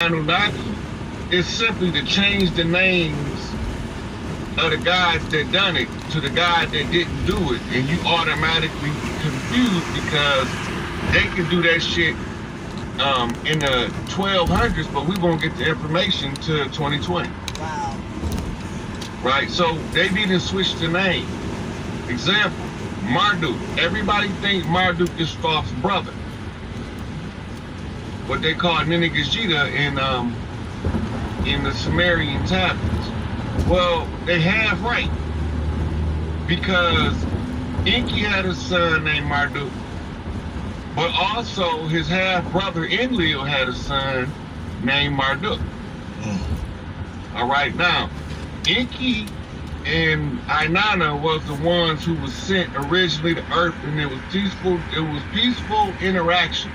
Anunnaki is simply to change the names of the guys that done it to the guy that didn't do it, and you automatically confused because they can do that shit in the 1200s, but we won't get the information to 2020. Wow. Right? So they didn't switch the name. Example, Marduk. Everybody thinks Marduk is Thoth's brother. What they call Ninigajita in the Sumerian tablets. Well, they have right. Because Enki had a son named Marduk, but also his half-brother Enlil had a son named Marduk. All right, now, Enki and Inanna was the ones who was sent originally to Earth, and it was peaceful interactions.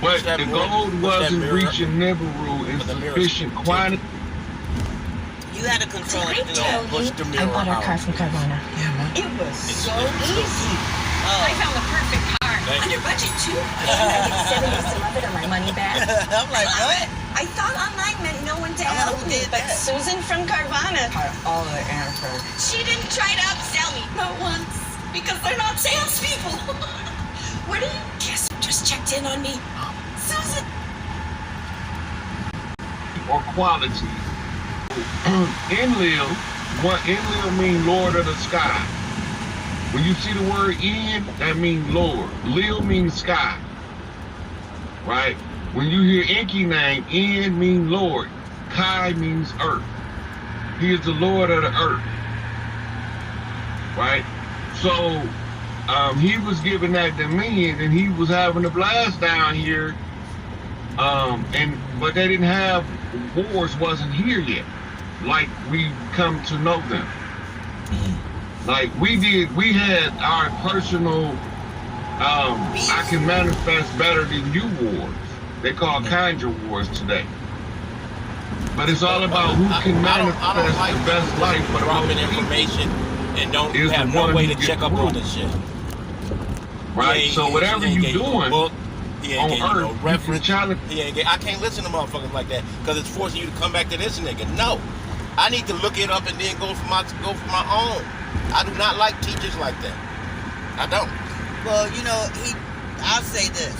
But the gold wasn't reaching Nibiru in sufficient quantity. You had to control it. I bought our car from Carvana. Yeah, man. It was so easy. I found the perfect car. Under budget too. I get 70 some of it on my money back. I'm like, what? I thought online meant no one to I wonder help who me, did but that. Susan from Carvana. All of the answer. She didn't try to upsell me, not once, because they're not salespeople. What do you guess? Who just checked in on me? Susan. Or quality. Enlil means Lord of the Sky. When you see the word En, that means Lord. Lil means sky. Right? When you hear Enki name, En means Lord. Kai means earth. He is the Lord of the earth. Right? So he was given that dominion, and he was having a blast down here. But they didn't have, wars wasn't here yet, like we come to know them. Like we had our personal, I can manifest better than you wars. They call conjure wars today. But it's all about who can manifest I don't like the best life for the most information and don't is have the no one way who to get check up through. on this shit. Right? So whatever you're doing on Earth, reference. challenge. I can't listen to motherfuckers like that because it's forcing you to come back to this nigga. No, I need to look it up and then go for my own. I do not like teachers like that. I don't. Well, you know, I'll say this.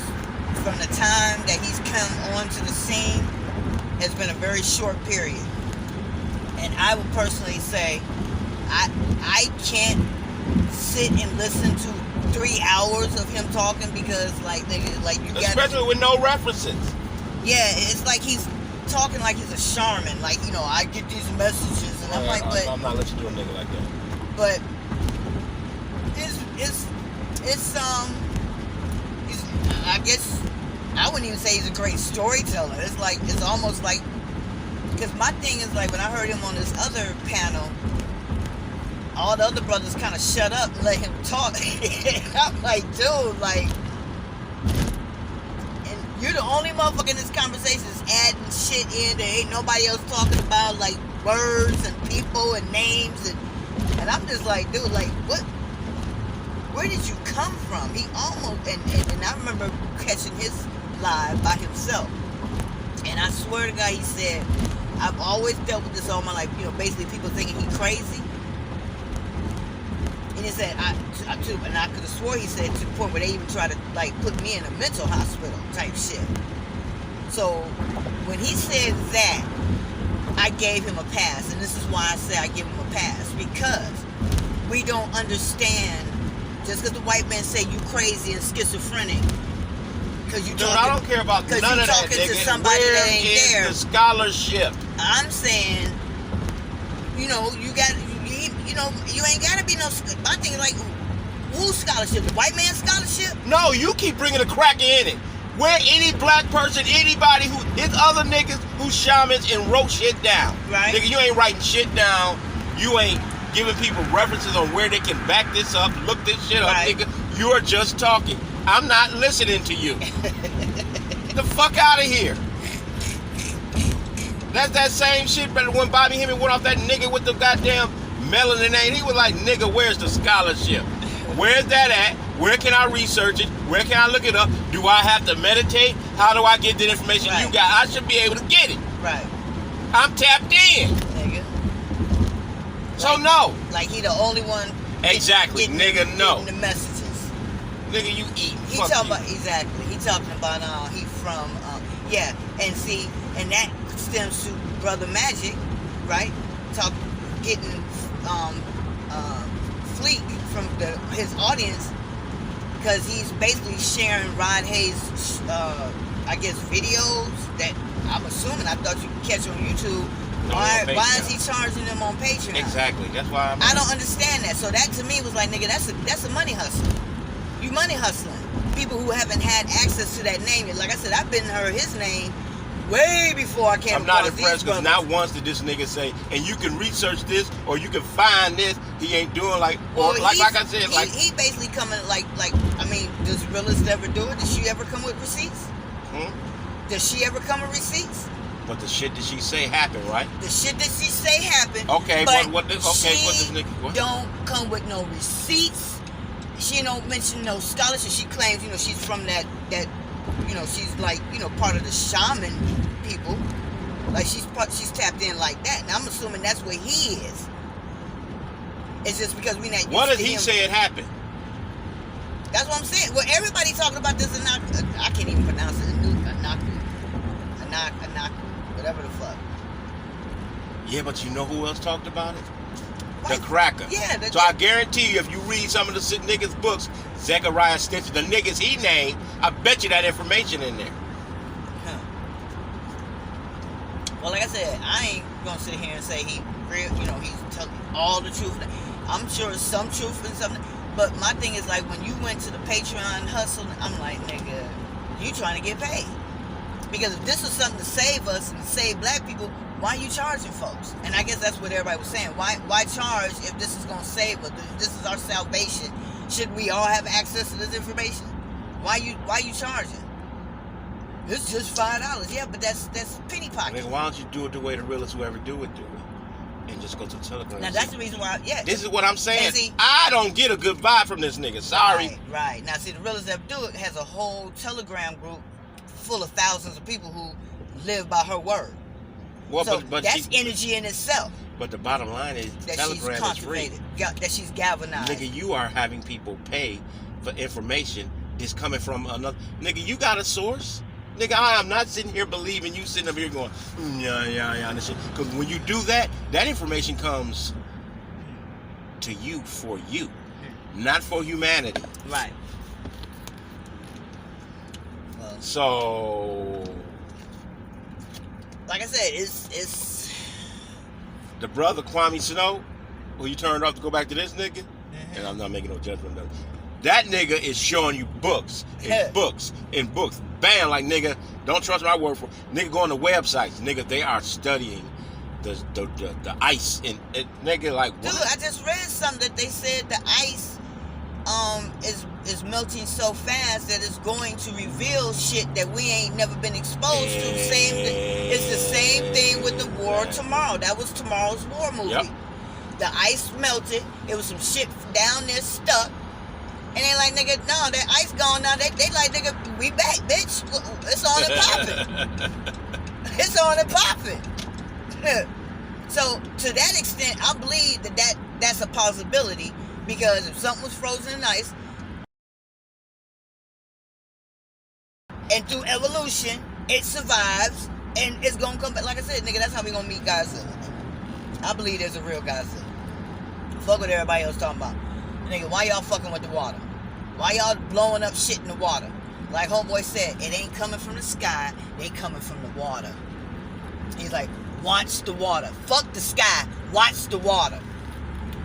From the time that he's come onto the scene has been a very short period. And I would personally say I can't sit and listen to 3 hours of him talking because you got, especially with no references. Yeah, it's like he's talking like he's a shaman. Like, you know, I get these messages and I'm like, but I'm not listening to a nigga like that. But I guess I wouldn't even say he's a great storyteller. It's almost like, because my thing is like when I heard him on this other panel, all the other brothers kind of shut up and let him talk. I'm like, dude, like, and you're the only motherfucker in this conversation is adding shit in. There ain't nobody else talking about like words and people and names and I'm just like, dude, like, what? Where did you come from? He almost, and I remember catching his live by himself. And I swear to God, he said, I've always dealt with this all my life. You know, basically people thinking he crazy. And he said, and I could have swore he said to the point where they even tried to, like, put me in a mental hospital type shit. So, when he said that, I gave him a pass. And this is why I say I give him a pass. Because we don't understand, just because the white man say you crazy and schizophrenic, because you talking, I don't care about none of that, talking to nigga. somebody Where that ain't is there. the scholarship? I'm saying, you know, you ain't got to be no, my thing is like, whose scholarship? The white man's scholarship? No, you keep bringing a cracker in it. Where any black person, anybody who, it's other niggas who shamans and wrote shit down. Right. Nigga, you ain't writing shit down. You ain't giving people references on where they can back this up, look this shit up, Right. nigga. You are just talking. I'm not listening to you. The fuck out of here. That's that same shit, but when Bobby Hemming went off that nigga with the goddamn melanin name, he was like, nigga, where's the scholarship? Where's that at? Where can I research it? Where can I look it up? Do I have to meditate? How do I get the information Right. you got? I should be able to get it. Right. I'm tapped in. Nigga. So no. Like he the only one. Exactly, nigga, no. Getting the messages. Nigga, you eat. He Fuck talking you. about exactly. He talking about he from yeah, and see, and that stems to Brother Magic, right? Getting fleek from his audience because he's basically sharing Rod Hayes' I guess videos that I'm assuming I thought you could catch on YouTube. No, Why on is Patreon. he charging them on Patreon? Exactly. That's why I don't understand that. So that to me was like, nigga, that's a money hustle. You money hustling. People who haven't had access to that name. Like I said, I've been heard his name way before I came I'm not across impressed these because brothers. not once did this nigga say, and you can research this or you can find this. He ain't doing like, or Well, like I said, like. he basically coming like I mean, does Realist ever do it? Does she ever come with receipts? Does she ever come with receipts? But the shit that she say happened, right? The shit that she say happened. Okay, but what this nigga? What? Don't come with no receipts. She don't mention no scholarship. She claims, she's from that, she's like, part of the shaman people. Like she's tapped in like that. And I'm assuming that's where he is. It's just because we not used What to did he him. say it happened? That's what I'm saying. Well, everybody talking about this I can't even pronounce it. Anaku, whatever the fuck. Yeah, but you know who else talked about it? Right. The cracker. Yeah. So I guarantee you, if you read some of the niggas' books, Zechariah Stinson, the niggas he named, I bet you that information in there. Huh. Well, like I said, I ain't gonna sit here and say he's telling all the truth. I'm sure it's some truth and something. But my thing is like when you went to the Patreon hustle, I'm like, nigga, you trying to get paid. Because if this was something to save us and save black people, why are you charging folks? And I guess that's what everybody was saying. Why charge if this is going to save us? If this is our salvation, should we all have access to this information? Why you charging? It's just $5. Yeah, but that's penny pocket. Nigga, why don't you do it the way the realest who ever do it, and just go to the Telegram? Now that's the reason why. Yeah. This is what I'm saying. See, I don't get a good vibe from this nigga. Sorry. Right. Now see, the realest that do it has a whole Telegram group full of thousands of people who live by her word. Well, So but that's energy in itself. But the bottom line is That Telegram she's is free. cultivated, that she's galvanized. Nigga, you are having people pay for information that's coming from another. Nigga, you got a source. Nigga, I am not sitting here believing you sitting up here going, yeah, and shit. Because when you do that, that information comes to you for you, not for humanity. Right. Well, So, like I said, it's the brother Kwame Snow, who you turned off to go back to this nigga, and I'm not making no judgment of that nigga is showing you books and books and books. Bam, like nigga, don't trust my word for it. Nigga, go on the websites. Nigga, they are studying the ice and nigga like what? Dude, I just read something that they said the ice is melting so fast that it's going to reveal shit that we ain't never been exposed to. It's the same thing with the War of Tomorrow. That was Tomorrow's War movie. Yep. The ice melted. It was some shit down there stuck. And they like, nigga, no, that ice gone now. They like, nigga, we back, bitch. It's on and popping. It's on and popping. So, to that extent, I believe that's a possibility. Because if something was frozen in ice, and through evolution, it survives, and it's gonna come back. Like I said, nigga, that's how we gonna meet Godzilla. I believe there's a real Godzilla. Fuck what everybody else talking about. Nigga, why y'all fucking with the water? Why y'all blowing up shit in the water? Like homeboy said, it ain't coming from the sky, they coming from the water. He's like, watch the water. Fuck the sky, watch the water.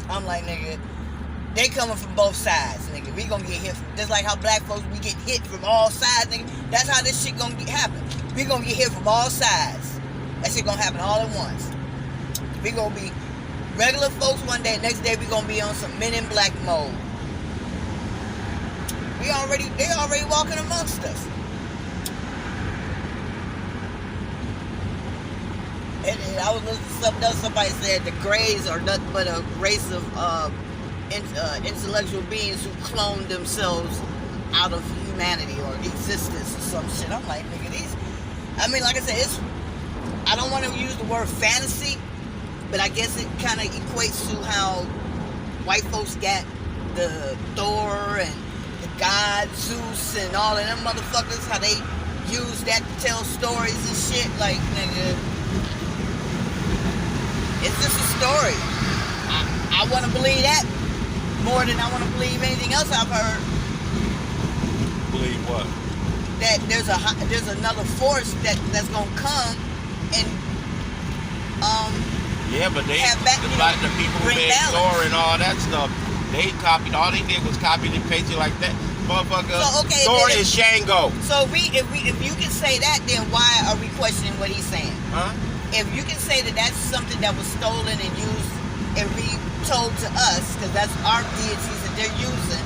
I'm like, nigga, they coming from both sides, nigga. We gonna get hit from, just like how black folks, we get hit from all sides, nigga. That's how this shit gonna happen. We gonna get hit from all sides. That shit gonna happen all at once. We gonna be regular folks one day, next day we gonna be on some Men in Black mode. They already walking amongst us. And I was listening to something else. Somebody said the Greys are nothing but a race of intellectual beings who clone themselves out of humanity or existence or some shit. I'm like, nigga, these. I mean, like I said, I don't want to use the word fantasy, but I guess it kind of equates to how white folks got the Thor and the god Zeus and all of them motherfuckers, how they use that to tell stories and shit. Like, nigga, it's just a story. I want to believe that more than I want to believe anything else I've heard. Believe what? That there's another force that's gonna come and yeah, but they have back, like the people who made Thor and all that stuff. They copied. All they did was copy and paste it like that, motherfucker. So, okay, Thor is Shango. So if you can say that, then why are we questioning what he's saying? Huh? If you can say that that's something that was stolen and used and retold to us, because that's our deities that they're using,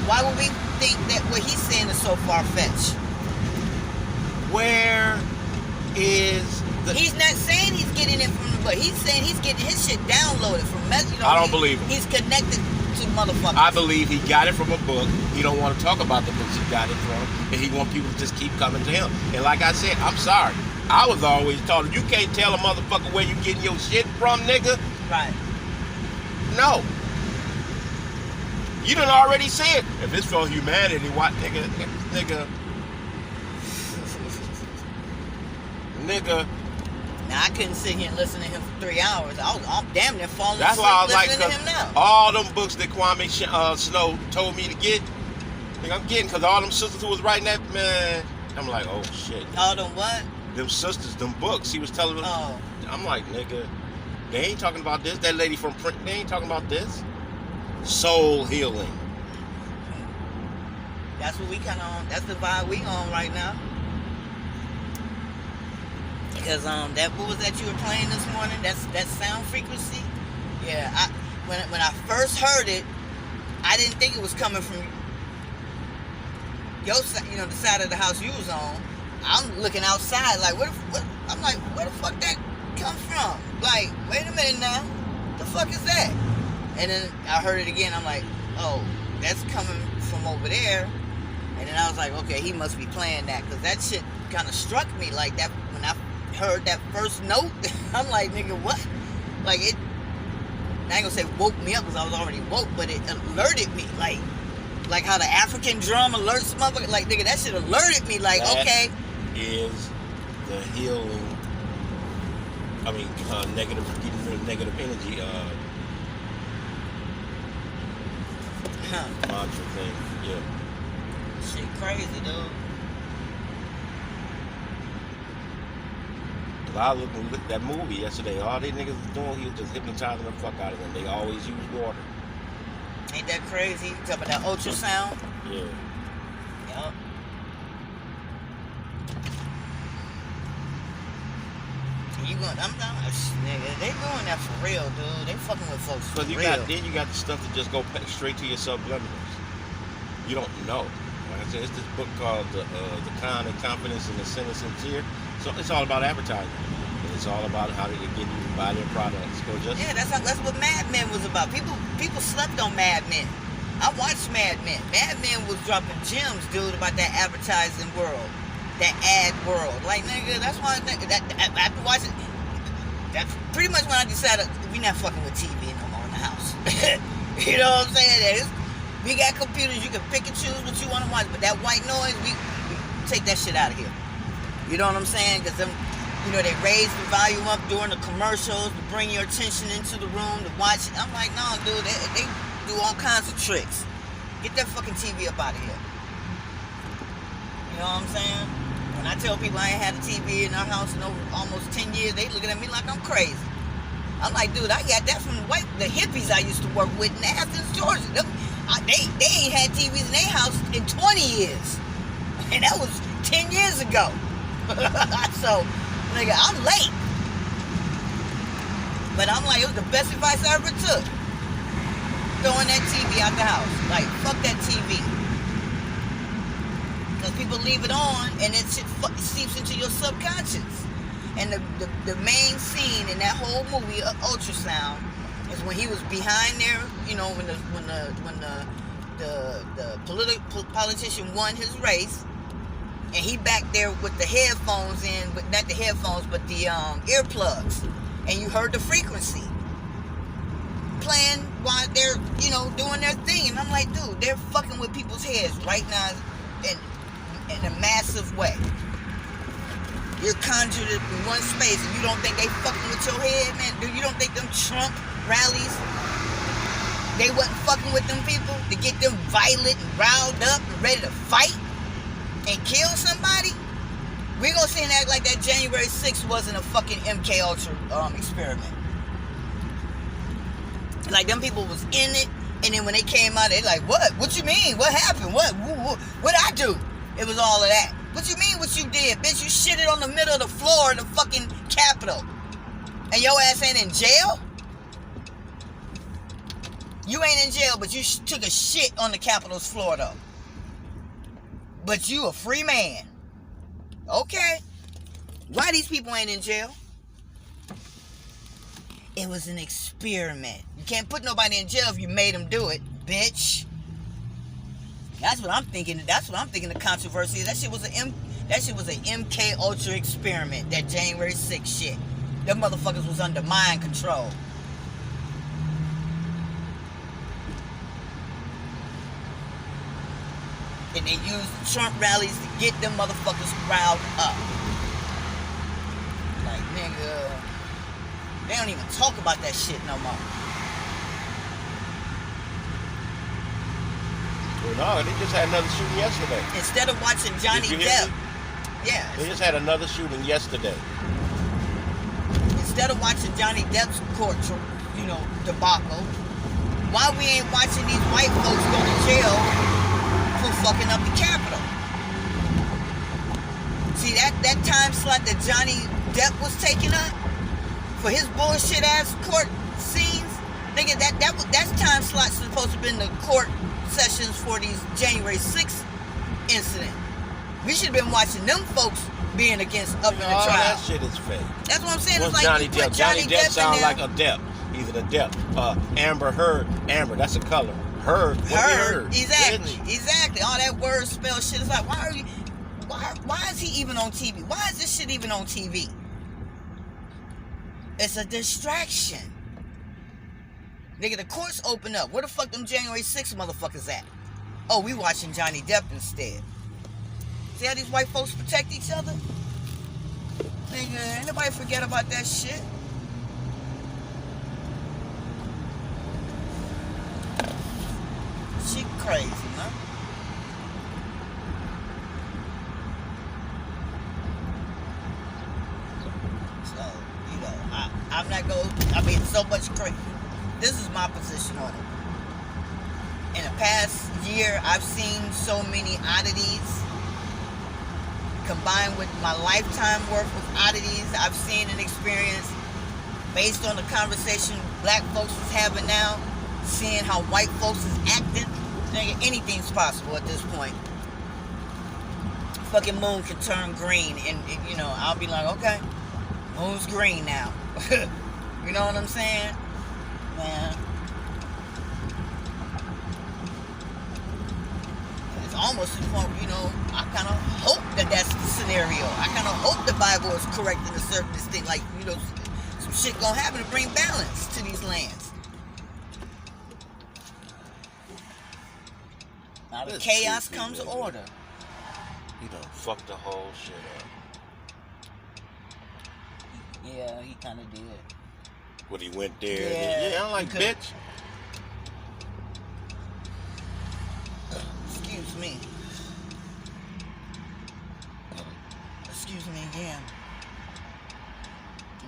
why would we think that what he's saying is so far-fetched? Where is the... He's not saying he's getting it from the book. He's saying he's getting his shit downloaded from I don't believe him. He's connected to motherfuckers. I believe he got it from a book. He don't want to talk about the books he got it from, and he want people to just keep coming to him. And like I said, I'm sorry. I was always taught, you can't tell a motherfucker where you getting your shit from, nigga. Right. No. You done already said, if it's for humanity, what, nigga. Now, I couldn't sit here and listen to him for 3 hours. I'm damn near falling That's asleep why I was like, listening to him now. all them books that Kwame Snow told me to get, nigga, I'm getting, because all them sisters who was writing that, man, I'm like, oh, shit. All them what? Them sisters, them books, he was telling them. Oh. I'm like, nigga, they ain't talking about this. That lady from print, they ain't talking about this. Soul healing. That's what we kind of on. That's the vibe we on right now. Because that, what was that you were playing this morning? That's that sound frequency. Yeah, when I first heard it, I didn't think it was coming from your side, the side of the house you was on. I'm looking outside like, I'm like, where the fuck that come from? Like, wait a minute now, the fuck is that? And then I heard it again. I'm like, oh, that's coming from over there. And then I was like, okay, he must be playing that, because that shit kind of struck me like that when I heard that first note. I'm like, nigga, what? Like, it, I ain't gonna say woke me up because I was already woke, but it alerted me, like how the African drum alerts motherfucker. Like, nigga, that shit alerted me, like, that okay. Is the healing, I mean, negative, getting rid of negative energy, mantra thing, yeah. Shit crazy, dude. Cause I looked at that movie yesterday. All they niggas was doing, he was just hypnotizing the fuck out of them. They always use water. Ain't that crazy? You talking about that ultrasound? Yeah. Yup. You going? I'm not, nigga. They doing that for real, dude. They fucking with folks for real. Then you got the stuff that just go straight to your subliminals. You don't know. Like I said, it's this book called The Kind and Confidence and the Sin and Sincere. So it's all about advertising. And it's all about how to get you to buy their products. Yeah, that's what Mad Men was about. People slept on Mad Men. I watched Mad Men. Mad Men was dropping gems, dude, about that advertising world, that ad world. Like, nigga, that's why after watching, that's pretty much when I decided we not fucking with TV no more in the house. You know what I'm saying? We got computers, you can pick and choose what you want to watch, but that white noise, we take that shit out of here. You know what I'm saying? Because they raise the volume up during the commercials to bring your attention into the room to watch it. I'm like, no, dude, they do all kinds of tricks. Get that fucking TV up out of here. You know what I'm saying? When I tell people I ain't had a TV in our house in almost 10 years, they looking at me like I'm crazy. I'm like, dude, I got that from the hippies I used to work with in Athens, Georgia. They ain't had TVs in their house in 20 years. And that was 10 years ago. So, nigga, I'm late. But I'm like, it was the best advice I ever took. Throwing that TV out the house. Like, fuck that TV. Because people leave it on and it seeps into your subconscious. And the main scene in that whole movie, Ultrasound, is when he was behind there, you know, when the politician won his race, and he back there with the headphones in, but not the headphones, but the earplugs, and you heard the frequency playing while they're, you know, doing their thing, and I'm like, dude, they're fucking with people's heads right now in a massive way. You're conjured in one space, and you don't think they fucking with your head, man? Dude, you don't think them Trump rallies, they wasn't fucking with them people to get them violent and riled up and ready to fight and kill somebody? We gonna sit and act like that January 6th wasn't a fucking MK Ultra experiment. Like, them people was in it, and then when they came out, they like, what? What you mean? What happened? What I do? It was all of that. What you mean what you did? Bitch, you shitted on the middle of the floor of the fucking Capitol. And your ass ain't in jail? You ain't in jail, but you took a shit on the Capitol's floor, though. But you a free man. Okay. Why these people ain't in jail? It was an experiment. You can't put nobody in jail if you made them do it, bitch. That's what I'm thinking. That's what I'm thinking the controversy is. That shit was an MK Ultra experiment. That January 6th shit. Them motherfuckers was under mind control. And they used the Trump rallies to get them motherfuckers riled up. Like, nigga, they don't even talk about that shit no more. Well, no, they just had another shooting yesterday. Instead of watching Johnny Depp, yeah. They just had another shooting yesterday. Instead of watching Johnny Depp's court, you know, debacle, why we ain't watching these white folks go to jail for fucking up the Capitol? See, that time slot that Johnny Depp was taking up for his bullshit ass court scenes, nigga, that's time slot's supposed to have been the court sessions for these January 6th incident. We should have been watching them folks being against up in the trial. That shit is fake. That's what I'm saying. What's it's like Johnny Depp? Johnny Depp sounds like a Depp. He's a Depp. Amber Heard. Amber, that's a color. Heard. Heard. Exactly. Bitch. Exactly. All that word spell shit. It's like, why is he even on TV? Why is this shit even on TV? It's a distraction. Nigga, the courts open up. Where the fuck them January 6th motherfuckers at? Oh, we watching Johnny Depp instead. See how these white folks protect each other? Nigga, ain't nobody forget about that shit. She crazy, huh? So, you know, I'm not going, I mean, so much crazy. This is my position on it. In the past year, I've seen so many oddities. Combined with my lifetime worth of oddities I've seen and experienced, based on the conversation black folks is having now, seeing how white folks is acting, nigga, anything's possible at this point. Fucking moon can turn green, and you know, I'll be like, okay, moon's green now. You know what I'm saying? Man. It's almost to the point, you know, I kind of hope that that's the scenario. I kind of hope the Bible is correct in a certain thing. Like, you know, some shit gonna happen to bring balance to these lands. Out of chaos comes order. He done fucked the whole shit up. Yeah, he kind of did. When he went there, yeah, I'm like, bitch. Excuse me. Excuse me again.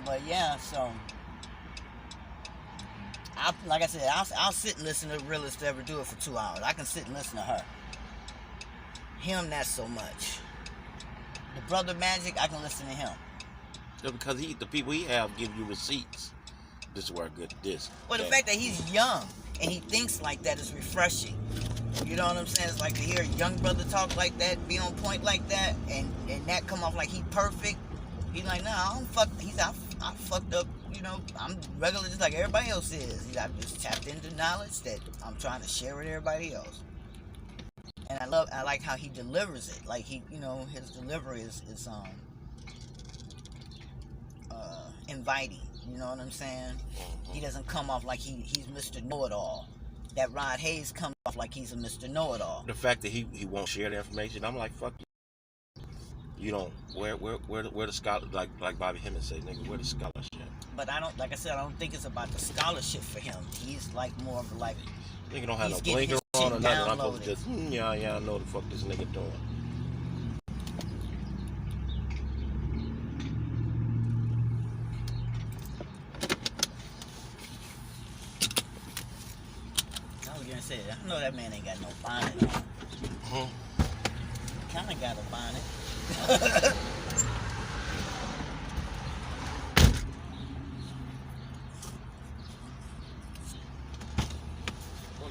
But yeah, so like I said, I'll sit and listen to the realest to ever do it for 2 hours. I can sit and listen to her. Him, not so much. The Brother Magic, I can listen to him. Yeah, because the people he have give you receipts. This is where I get this. Well, the fact that he's young and he thinks like that is refreshing. You know what I'm saying? It's like to hear a young brother talk like that, be on point like that, and that come off like he perfect. He's like, nah, I don't fuck. He's like, I'm fucked up, you know, I'm regular just like everybody else is. I've just tapped into knowledge that I'm trying to share with everybody else. And I like how he delivers it. Like he, you know, his delivery is inviting. You know what I'm saying? He doesn't come off like he's Mr. Know-It-All. That Rod Hayes comes off like he's a Mr. Know-It-All. The fact that he won't share the information, I'm like, fuck you. You don't, where the scholar, like Bobby Hemmett say, nigga, where the scholarship? But I don't, like I said, I don't think it's about the scholarship for him. He's like more of like, nigga don't have no blinker on or nothing. I'm supposed to just, yeah, I know the fuck this nigga doing. I was gonna say, I know that man ain't got no bonnet on. Kinda got a bonnet.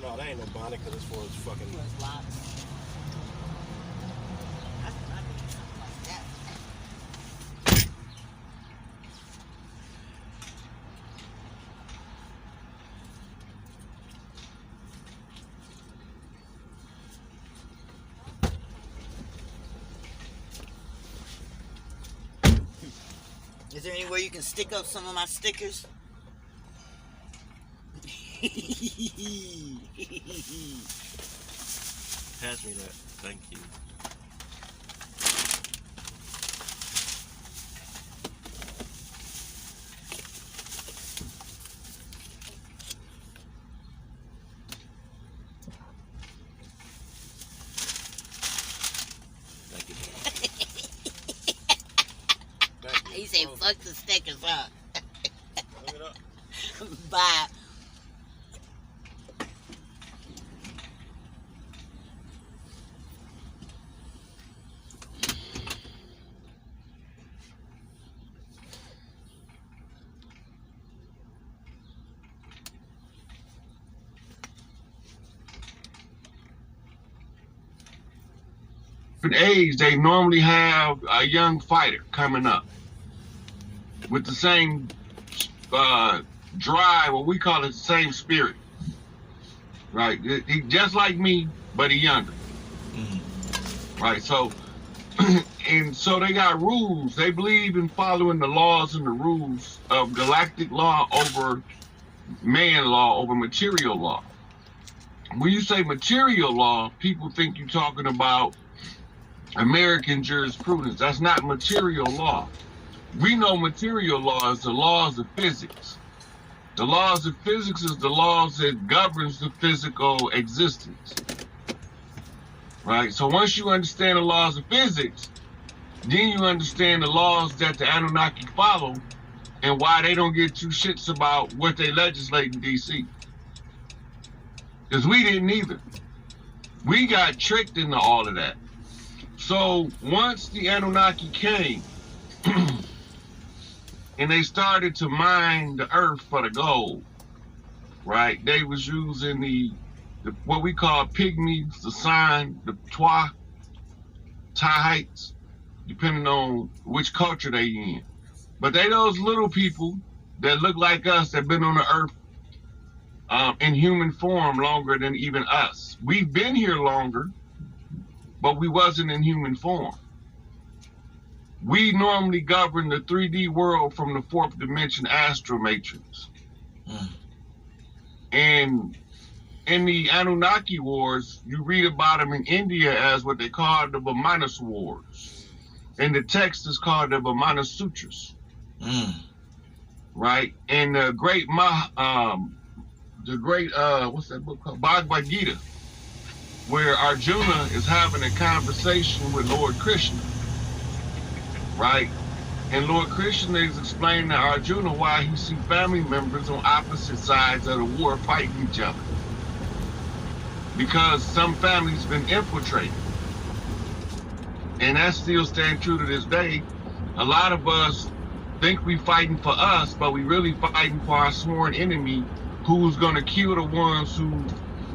No, that ain't no bonnet because it's for his fucking... For his locks. I think something like that. Is there any way you can stick up some of my stickers? Pass me that. Thank you. Thank you. Thank you. He said, fuck the stickers, huh? Look it up. Bye. Age, they normally have a young fighter coming up with the same drive, what we call it, the same spirit, right? He just like me, but he younger, right? So, and so they got rules. They believe in following the laws and the rules of galactic law over man law over material law. When you say material law, people think you're talking about American jurisprudence. That's not material law. We know material law is the laws of physics. The laws of physics is the laws that governs the physical existence. Right? So once you understand the laws of physics, then you understand the laws that the Anunnaki follow and why they don't get two shits about what they legislate in DC. Because we didn't either. We got tricked into all of that. So once the Anunnaki came and they started to mine the earth for the gold, right? They was using the what we call pygmies, the sign, the Twa, Tahites, depending on which culture they in. But they those little people that look like us that been on the earth in human form longer than even us. We've been here longer, but we wasn't in human form. We normally govern the 3D world from the fourth dimension astral matrix. And in the Anunnaki Wars, you read about them in India as what they call the Brahmanas Wars. And the text is called the Brahmana Sutras. Right? And the great what's that book called? Bhagavad Gita, where Arjuna is having a conversation with Lord Krishna, right? And Lord Krishna is explaining to Arjuna why he sees family members on opposite sides of the war fighting each other. Because some families been infiltrated. And that still stands true to this day. A lot of us think we fighting for us, but we really fighting for our sworn enemy who's gonna kill the ones who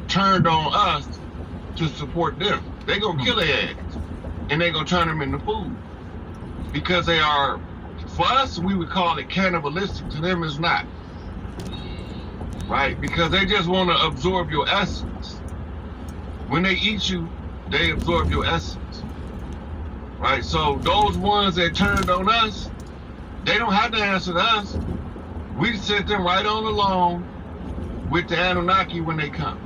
turned on us to support them. They gonna kill their ass and they gonna turn them into food because they are For us, we would call it cannibalistic. To them, it's not. Right? Because they just want to absorb your essence. When they eat you, they absorb your essence. Right? So those ones that turned on us, they don't have to answer to us. We set them right on along with the Anunnaki when they come.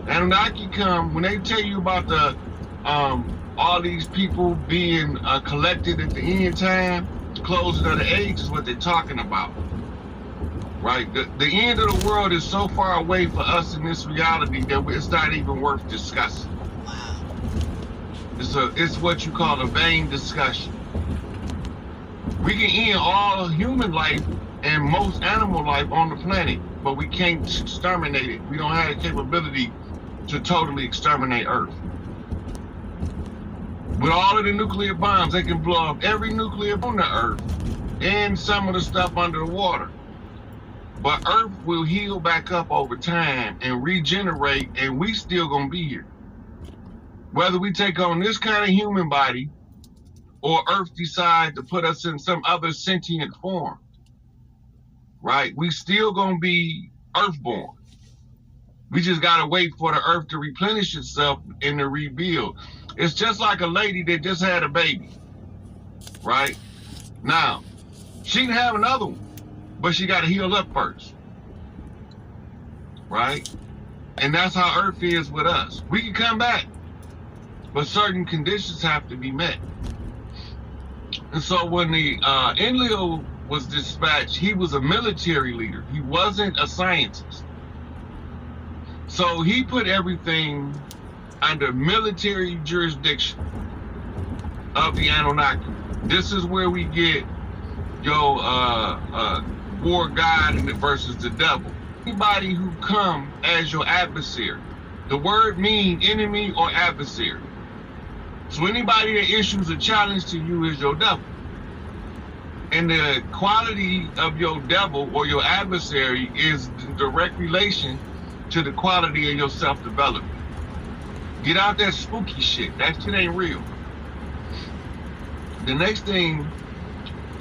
Anunnaki come, when they tell you about the all these people being collected at the end time, closing of the age is what they're talking about. Right? The end of the world is so far away for us in this reality that it's not even worth discussing. Wow. It's what you call a vain discussion. We can end all human life and most animal life on the planet, but we can't exterminate it. We don't have the capability to totally exterminate Earth. With all of the nuclear bombs, they can blow up every nuclear bomb on the Earth and some of the stuff under the water. But Earth will heal back up over time and regenerate, and we still gonna be here. Whether we take on this kind of human body or Earth decide to put us in some other sentient form, right? We still gonna be Earthborn. We just gotta wait for the Earth to replenish itself and to rebuild. It's just like a lady that just had a baby, right? Now, she can have another one, but she gotta heal up first, right? And that's how Earth is with us. We can come back, but certain conditions have to be met. And so when the Enlil was dispatched, he was a military leader. He wasn't a scientist. So he put everything under military jurisdiction of the Anunnaki. This is where we get your war god versus the devil. Anybody who come as your adversary. The word means enemy or adversary. So anybody that issues a challenge to you is your devil. And the quality of your devil or your adversary is in direct relation to the quality of your self-development. Get out that spooky shit. That shit ain't real. The next thing,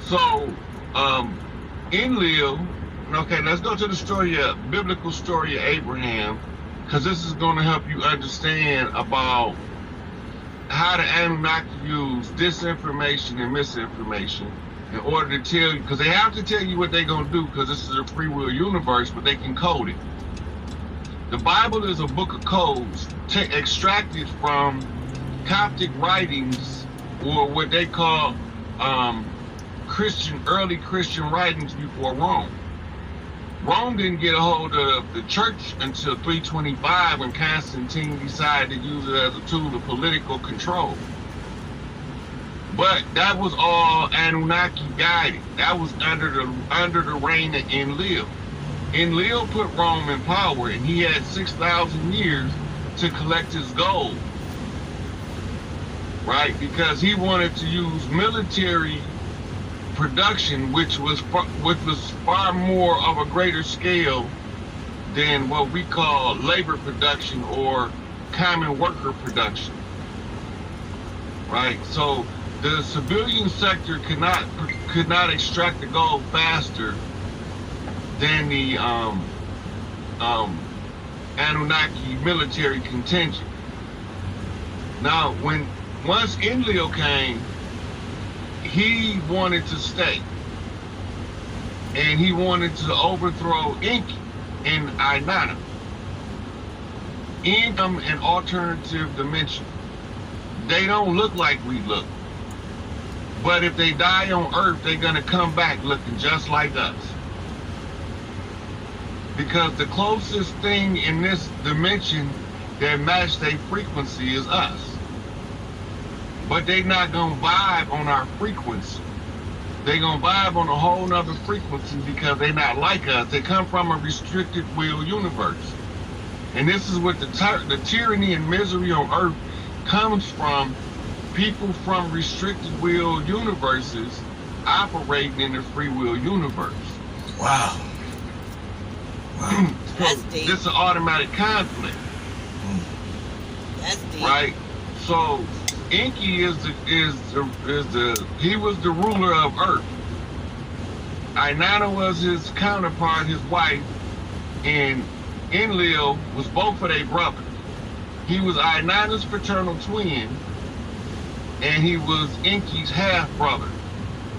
so Enlil, okay, let's go to the story of biblical story of Abraham, because this is going to help you understand about how the Anunnaki use disinformation and misinformation in order to tell you, because they have to tell you what they're going to do, because this is a free will universe, but they can code it. The Bible is a book of codes extracted from Coptic writings, or what they call early Christian writings before Rome. Rome didn't get a hold of the church until 325 when Constantine decided to use it as a tool of political control. But that was all Anunnaki guided. That was under the reign of Enlil. Enlil put Rome in power, and he had 6,000 years to collect his gold, right? Because he wanted to use military production, which was far more of a greater scale than what we call labor production or common worker production, right? So the civilian sector could not extract the gold faster than the Anunnaki military contingent. Now, once Enlil came, he wanted to stay, and he wanted to overthrow Enki and Inanna. In an alternative dimension. They don't look like we look, but if they die on Earth, they're gonna come back looking just like us. Because the closest thing in this dimension that match their frequency is us. But they not gonna vibe on our frequency. They gonna vibe on a whole nother frequency because they not like us. They come from a restricted will universe. And this is what the tyranny and misery on Earth comes from, people from restricted will universes operating in the free will universe. Wow. Wow. That's deep. This is an automatic conflict. That's deep. Right? So Enki he was the ruler of Earth. Inanna was his counterpart, his wife, and Enlil was both of their brothers. He was Inanna's fraternal twin, and he was Enki's half brother.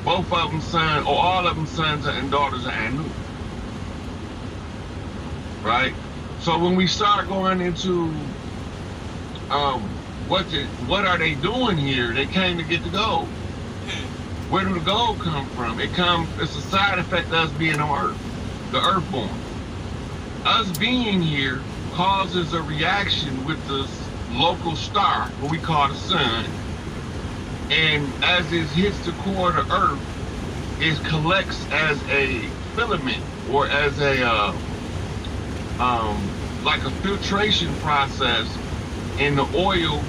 Both of them sons, or all of them sons and daughters of Anu. Right? So when we start going into what are they doing here? They came to get the gold. Where did the gold come from? It's a side effect of us being on Earth, the Earthborn. Us being here causes a reaction with the local star, what we call the sun, and as it hits the core of the Earth, it collects as a filament or as a like a filtration process, and the oil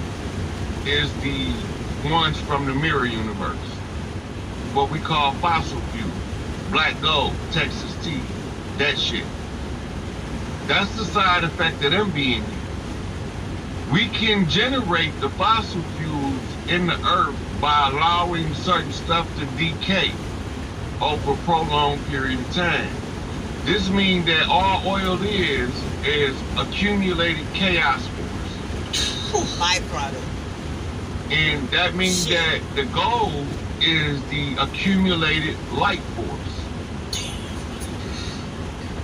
is the ones from the mirror universe, what we call fossil fuel, black gold, Texas tea, that shit. That's the side effect of them being here. We can generate the fossil fuels in the earth by allowing certain stuff to decay over a prolonged period of time. This means that all oil is accumulated chaos force. Byproduct. And that means that the gold is the accumulated light force.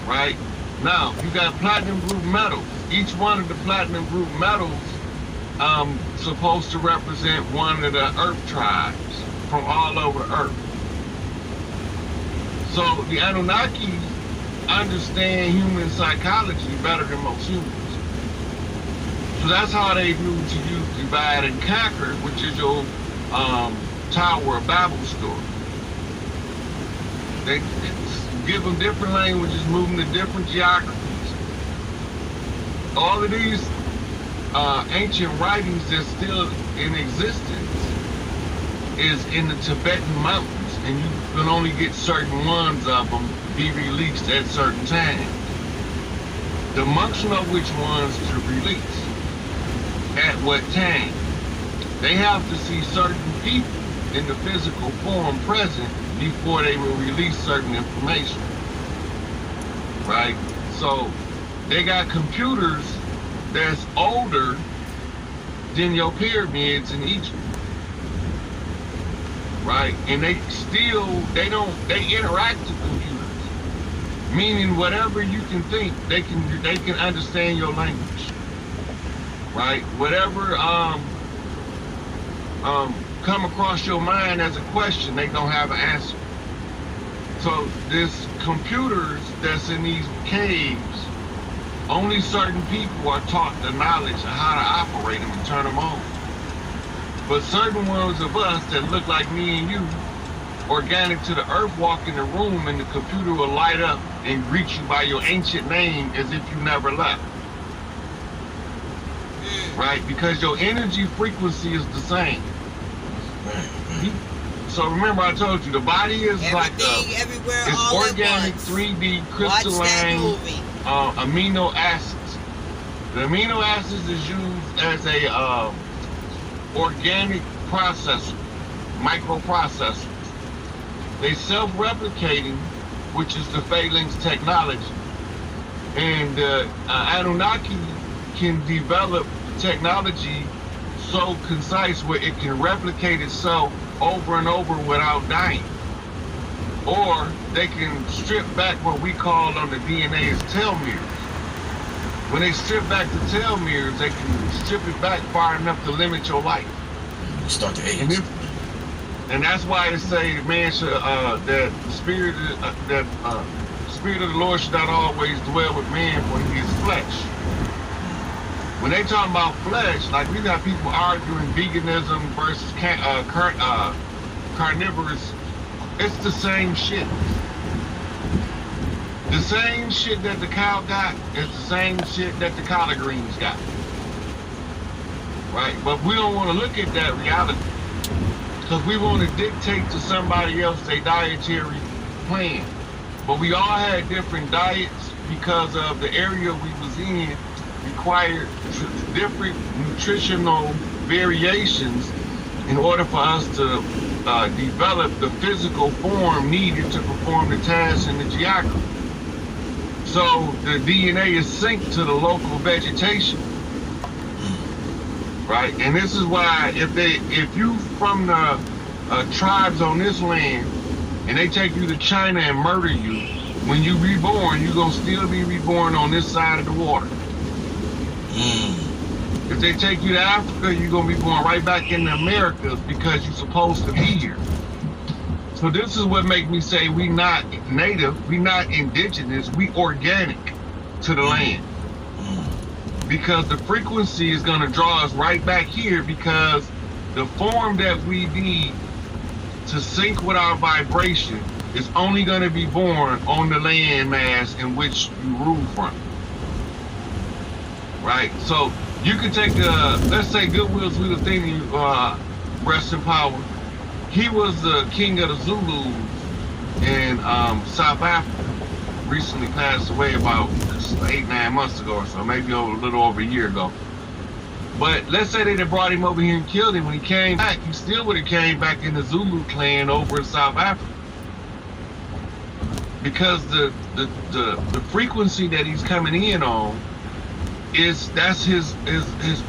Right? Now, you got platinum group metals. Each one of the platinum group metals supposed to represent one of the earth tribes from all over the earth. So the Anunnaki understand human psychology better than most humans. So that's how they knew to use divide and conquer, which is your Tower of Babel story. They give them different languages, move them to different geographies. All of these ancient writings that's still in existence is in the Tibetan mountains, and you can only get certain ones of them be released at certain times. The monks know which ones to release at what time. They have to see certain people in the physical form present before they will release certain information. Right? So they got computers that's older than your pyramids in Egypt. Right? And they interact with computers. Meaning whatever you can think, they can understand your language. Right? Whatever come across your mind as a question, they don't have an answer. So this computers that's in these caves, only certain people are taught the knowledge of how to operate them and turn them on. But certain ones of us that look like me and you, organic to the earth, walk in the room and the computer will light up and greet you by your ancient name as if you never left. Right? Because your energy frequency is the same. So remember I told you, the body is everything, everywhere, it's all organic, at once. 3D, crystalline amino acids. The amino acids is used as a organic processor, microprocessors. They self-replicating, which is the Phalanx technology. And Anunnaki can develop technology so concise where it can replicate itself over and over without dying. Or they can strip back what we call on the DNA as telomeres. When they strip back the telomeres, they can strip it back far enough to limit your life. Start to age. And that's why they say man should that the spirit spirit of the Lord should not always dwell with man, for he is flesh. When they talk about flesh, like we got people arguing veganism versus carnivorous, it's the same shit. The same shit that the cow got is the same shit that the collard greens got. Right? But we don't want to look at that reality because we want to dictate to somebody else their dietary plan. But we all had different diets because of the area we was in required different nutritional variations in order for us to develop the physical form needed to perform the task in the geography. So the DNA is synced to the local vegetation, right? And this is why if you from the tribes on this land and they take you to China and murder you, when you reborn, you're gonna still be reborn on this side of the water. If they take you to Africa, you're gonna be born right back in the Americas because you're supposed to be here. So this is what makes me say we not native, we not indigenous, we organic to the land. Because the frequency is gonna draw us right back here, because the form that we need to sync with our vibration is only gonna be born on the land mass in which you rule from. Right? So you can take, let's say Goodwill Zwelithini, rest in power. He was the king of the Zulus in South Africa. Recently passed away about 8-9 months ago or so, maybe a little over a year ago. But let's say they'd have brought him over here and killed him. When he came back, he still would have came back in the Zulu clan over in South Africa. Because the frequency that he's coming in on that's his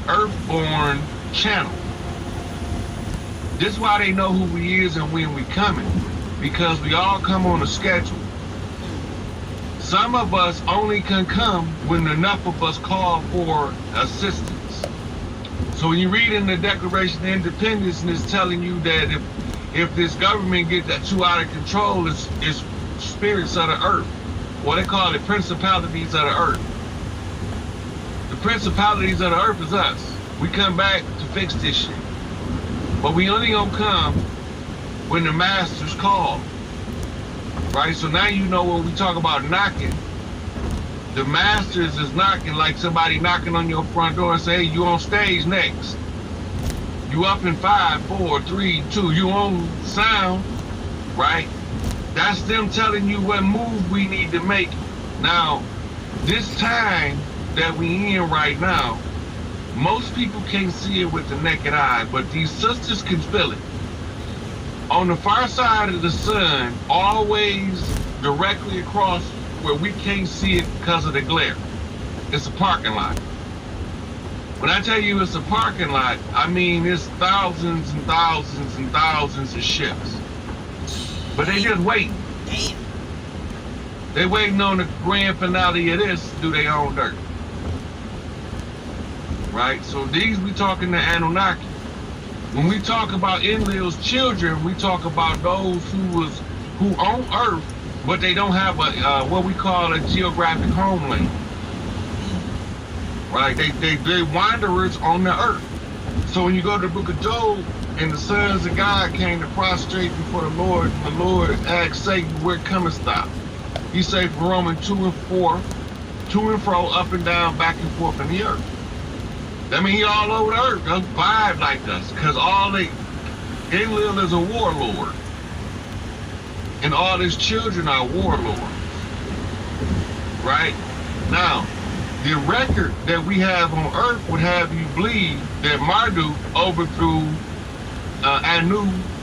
earthborn channel. This is why they know who he is and when we coming, because we all come on a schedule. Some of us only can come when enough of us call for assistance. So when you read in the Declaration of Independence, and it's telling you that if this government gets that too out of control, it's spirits of the earth, or they call it principalities of the earth. The principalities of the earth is us. We come back to fix this shit. But we only gonna come when the masters call. Right? So now you know when we talk about knocking, the masters is knocking like somebody knocking on your front door and say, hey, you on stage next. You up in 5, 4, 3, 2, you on sound, right? That's them telling you what move we need to make. Now, this time that we in right now, most people can't see it with the naked eye, but these sisters can feel it. On the far side of the sun, always directly across where we can't see it because of the glare, it's a parking lot. When I tell you it's a parking lot, I mean it's thousands and thousands and thousands of ships. But they just waiting. Damn. They waiting on the grand finale of this to do their own dirt. Right? So these, we talking to Anunnaki. When we talk about Enlil's children, we talk about those who own Earth, but they don't have a what we call a geographic homeland. Right? They wanderers on the earth. So when you go to the book of Job, and the sons of God came to prostrate before the Lord, and the Lord asked Satan, where comest thou? He said from Romans 2 and 4, to and fro, up and down, back and forth in the earth. That means he all over the earth. They'll vibe like us, because Enlil is a warlord. And all his children are warlords. Right? Now, the record that we have on earth would have you believe that Marduk overthrew Anu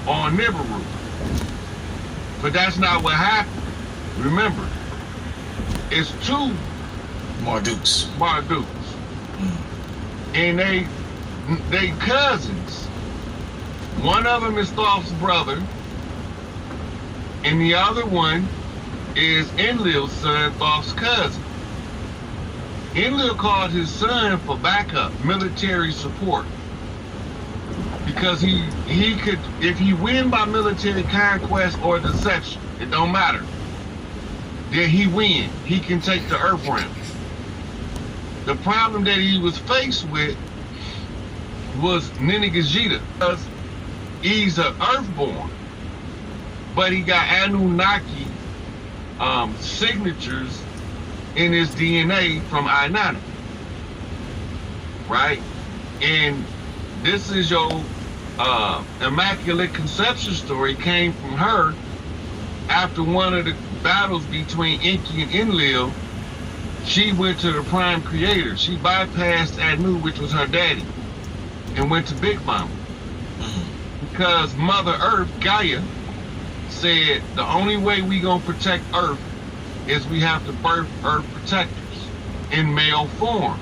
on Nibiru. But that's not what happened. Remember, it's two Marduks. And they cousins. One of them is Thoth's brother, and the other one is Enlil's son, Thoth's cousin. Enlil called his son for backup, military support. Because he could, if he win by military conquest or deception, it don't matter. Then he win. He can take the earth realm. The problem that he was faced with was Ninigajita, because he's an earthborn, but he got Anunnaki signatures in his DNA from Ainana, right? And this is your Immaculate Conception story, came from her after one of the battles between Enki and Enlil. She went to the Prime Creator. She bypassed Anu, which was her daddy, and went to Big Mama. because Mother Earth, Gaia, said the only way we gonna protect Earth is we have to birth Earth protectors in male form,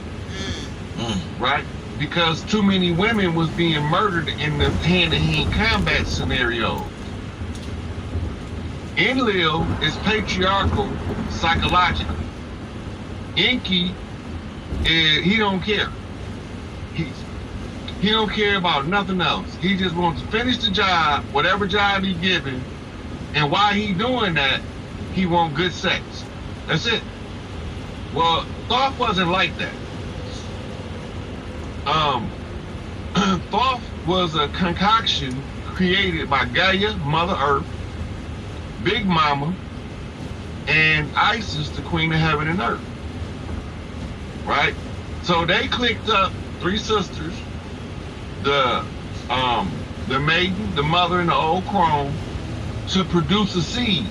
right? Because too many women was being murdered in the hand-to-hand combat scenario. Enlil is patriarchal psychologically. Enki, he don't care. He don't care about nothing else. He just wants to finish the job, whatever job he given, and while he doing that, he want good sex. That's it. Well, Thoth wasn't like that. Thoth was a concoction created by Gaia, Mother Earth, Big Mama, and Isis, the Queen of Heaven and Earth. Right? So they clicked up 3 sisters, the maiden, the mother, and the old crone, to produce a seed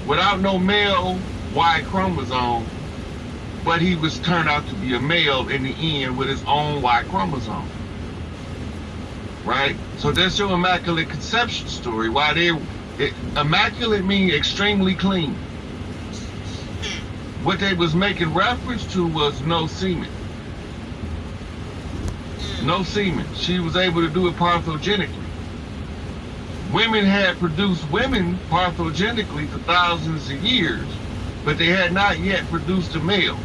without no male Y chromosome, but he was turned out to be a male in the end with his own Y chromosome. Right? So that's your immaculate conception story. Why immaculate means extremely clean. What they was making reference to was no semen. No semen. She was able to do it parthogenically. Women had produced women parthogenically for thousands of years, but they had not yet produced a male.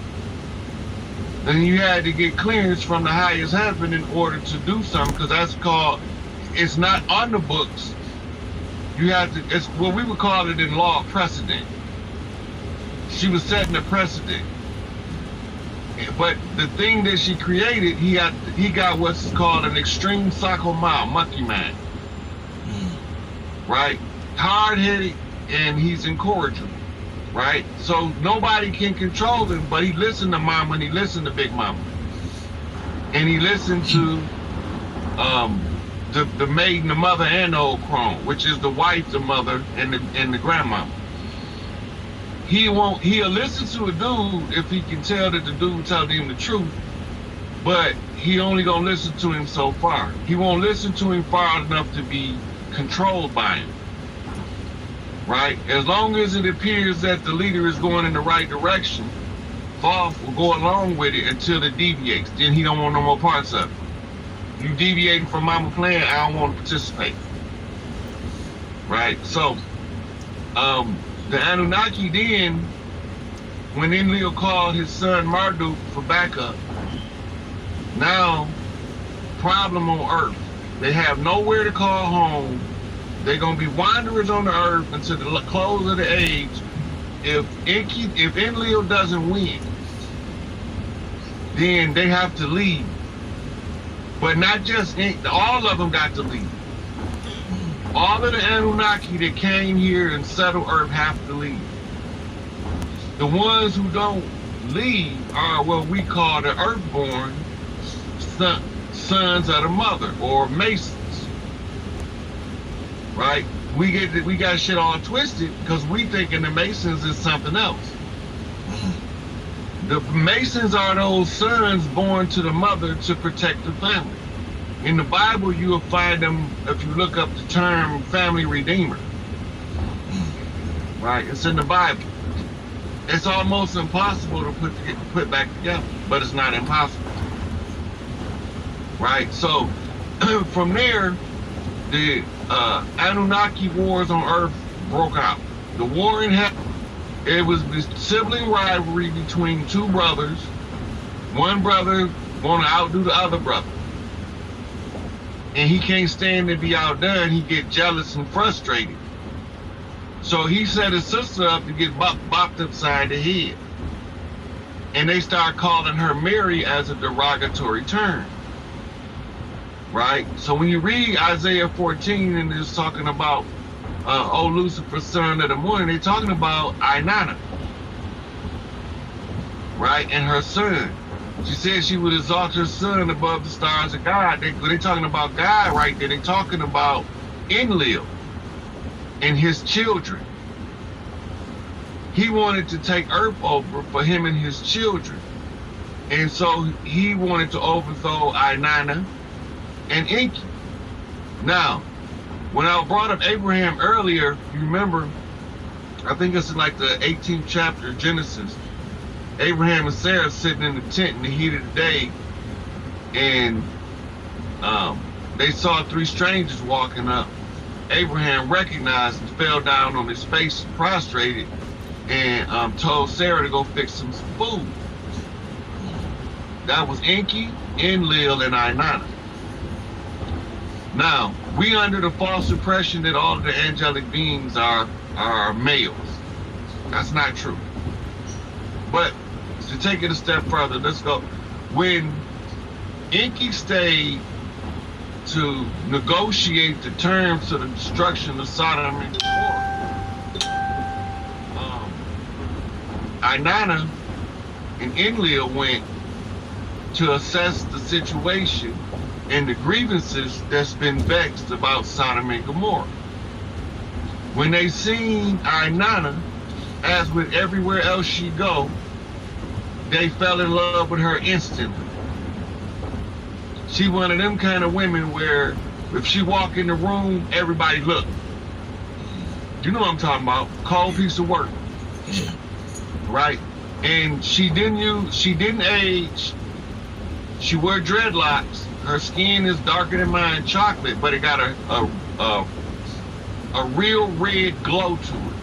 Then you had to get clearance from the highest heaven in order to do something, because that's called, it's not on the books. You have to, it's what we would call it in law, precedent. She was setting a precedent. But the thing that she created, he got what's called an extreme psycho-mile, monkey mind. Right? Hard-headed, and he's incorrigible. Right? So nobody can control him, but he listened to Mama and he listened to Big Mama. And he listened to the maiden, the mother, and the old crone, which is the wife, the mother, and the grandmama. He'll listen to a dude if he can tell that the dude telling him the truth, but he only gonna listen to him so far. He won't listen to him far enough to be controlled by him. Right? As long as it appears that the leader is going in the right direction, Thoth will go along with it until it deviates. Then he don't want no more parts of it. You deviating from Mama plan, I don't want to participate. Right? So, the Anunnaki then, when Enlil called his son Marduk for backup, now, problem on Earth. They have nowhere to call home. They're going to be wanderers on the Earth until the close of the age. If Enlil doesn't win, then they have to leave. But not just, all of them got to leave. All of the Anunnaki that came here and settled Earth have to leave. The ones who don't leave are what we call the Earthborn sons of the mother, or Masons. Right? We got shit all twisted because we thinking the Masons is something else. The Masons are those sons born to the mother to protect the family. In the Bible, you will find them if you look up the term family redeemer. Right? It's in the Bible. It's almost impossible to put back together, but it's not impossible. Right? So, from there, the Anunnaki wars on Earth broke out. The war in heaven, it was this sibling rivalry between 2 brothers. One brother want to outdo the other brother. And he can't stand to be outdone. He get jealous and frustrated. So he set his sister up to get bopped upside the head. And they start calling her Mary as a derogatory term. Right? So when you read Isaiah 14 and it's talking about, oh Lucifer, son of the morning, they're talking about Inanna. Right? And her son. She said she would exalt her son above the stars of God. They're talking about God right there. They're talking about Enlil and his children. He wanted to take Earth over for him and his children. And so he wanted to overthrow Inanna and Enki. Now, when I brought up Abraham earlier, you remember, I think it's in like the 18th chapter of Genesis. Abraham and Sarah sitting in the tent in the heat of the day, and they saw three strangers walking up. Abraham recognized and fell down on his face, prostrated, and told Sarah to go fix some food. That was Enki, Enlil, and Inanna. Now, we under the false impression that all of the angelic beings are males. That's not true. But to take it a step further, let's go. When Enki stayed to negotiate the terms to the destruction of Sodom and Gomorrah, Inanna and Enlil went to assess the situation and the grievances that's been vexed about Sodom and Gomorrah. When they seen Inanna, as with everywhere else she go, they fell in love with her instantly. She one of them kind of women where if she walk in the room, everybody look. You know what I'm talking about? Cold piece of work. Right? And she didn't age. She wear dreadlocks. Her skin is darker than mine, chocolate, but it got a real red glow to it.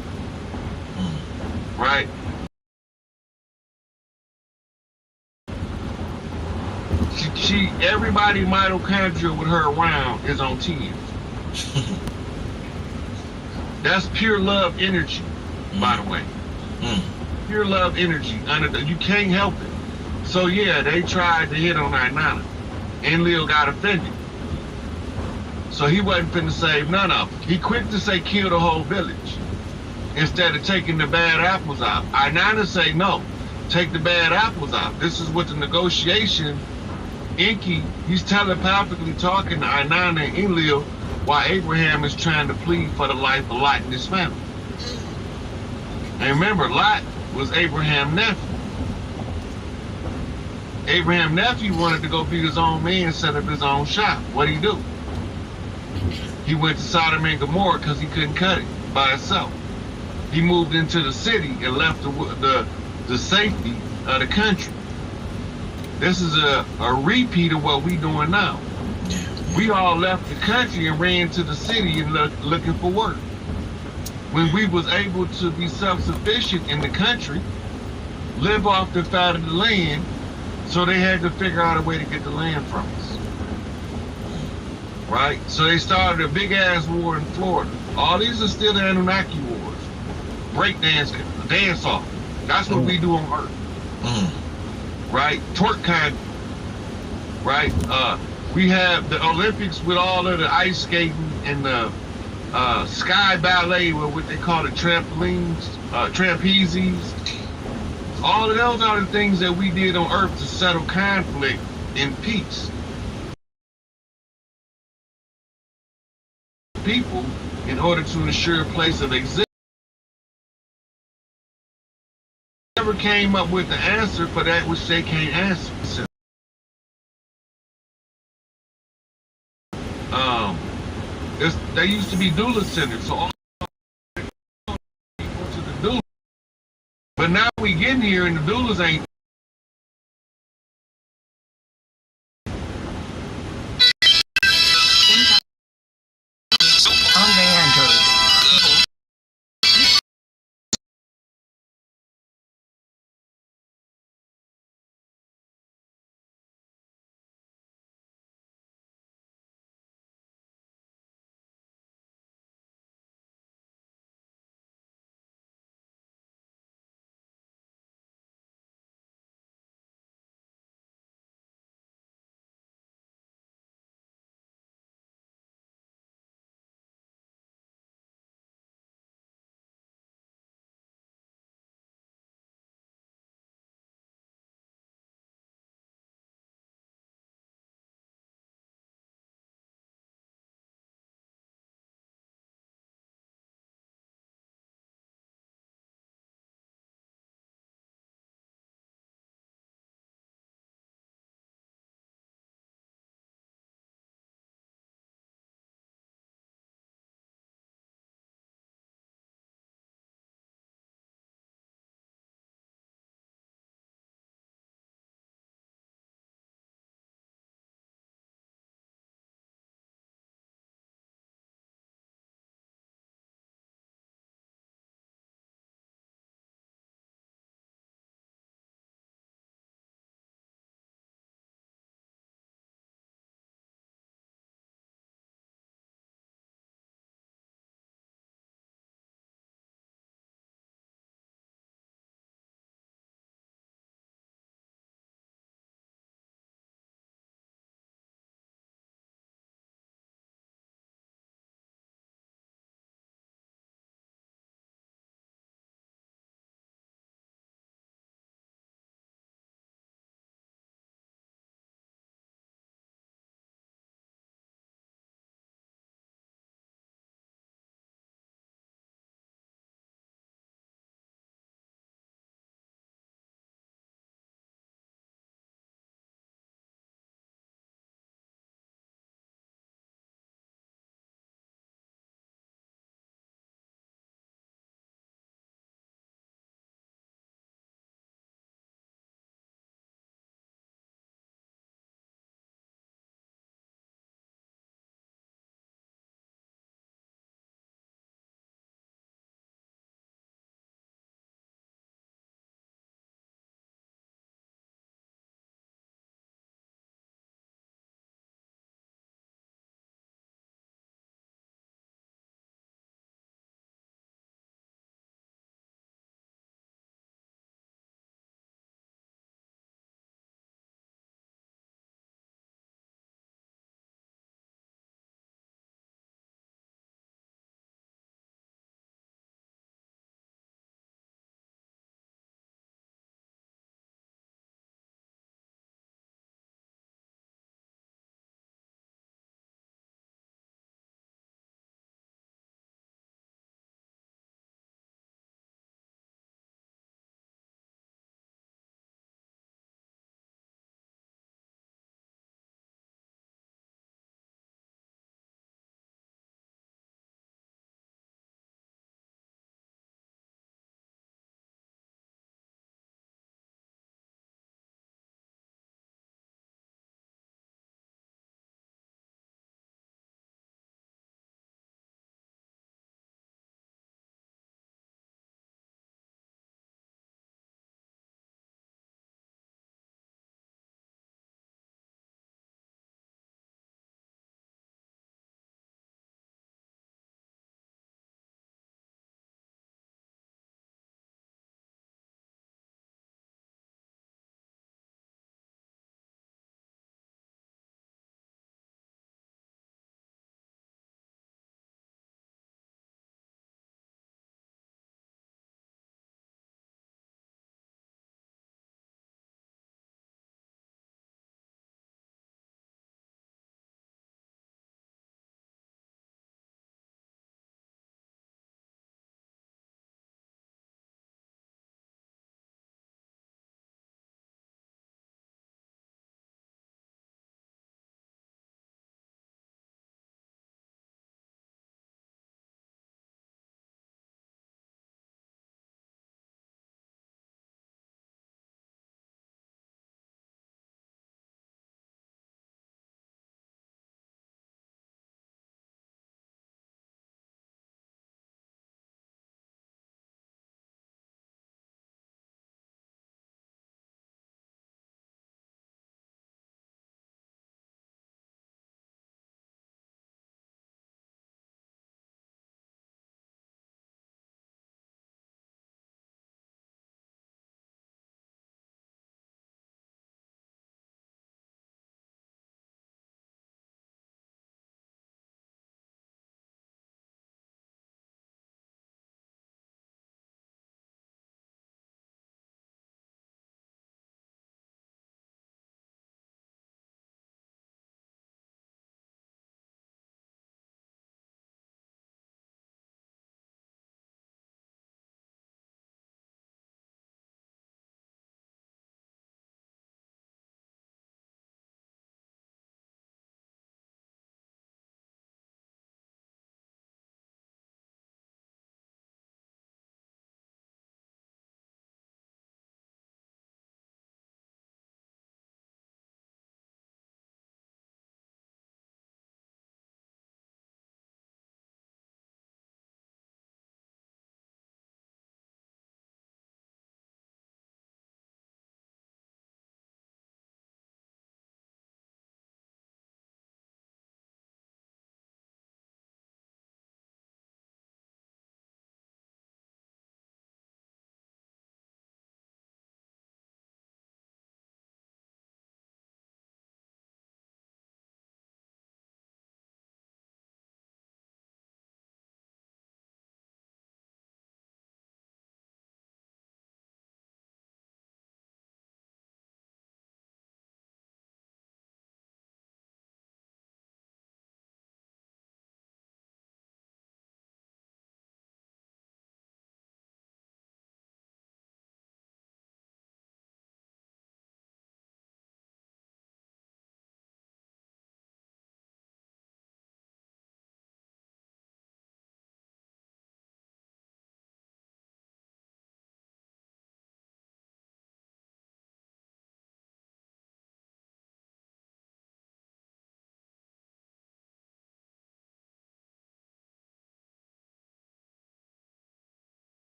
Right? Everybody mitochondria with her around is on 10. That's pure love energy, by the way. Pure love energy. You can't help it. So yeah, they tried to hit on Inanna. Enlil got offended. So he wasn't finna save none of them. He quick to say kill the whole village instead of taking the bad apples out. Inanna say no, take the bad apples out. This is what the negotiation. Enki, he's telepathically talking to Inanna and Enlil while Abraham is trying to plead for the life of Lot and his family. And remember, Lot was Abraham's nephew. Abraham's nephew wanted to go be his own man, set up his own shop. What'd he do? He went to Sodom and Gomorrah because he couldn't cut it by himself. He moved into the city and left the safety of the country. This is a repeat of what we doing now. We all left the country and ran to the city and looking for work. When we was able to be self-sufficient in the country, live off the fat of the land, so they had to figure out a way to get the land from us. Right? So they started a big-ass war in Florida. All these are still the Anunnaki wars. Breakdance, dance-off. That's what we do on Earth. Right? Twerk kind. Right? We have the Olympics with all of the ice skating and the sky ballet with what they call the trampolines, trapezes. All of those are the things that we did on Earth to settle conflict in peace. People, in order to ensure a place of existence, never came up with the answer for that which they can't answer. There used to be doula centers, so all people to the doula. But now we getting here and the doulas ain't.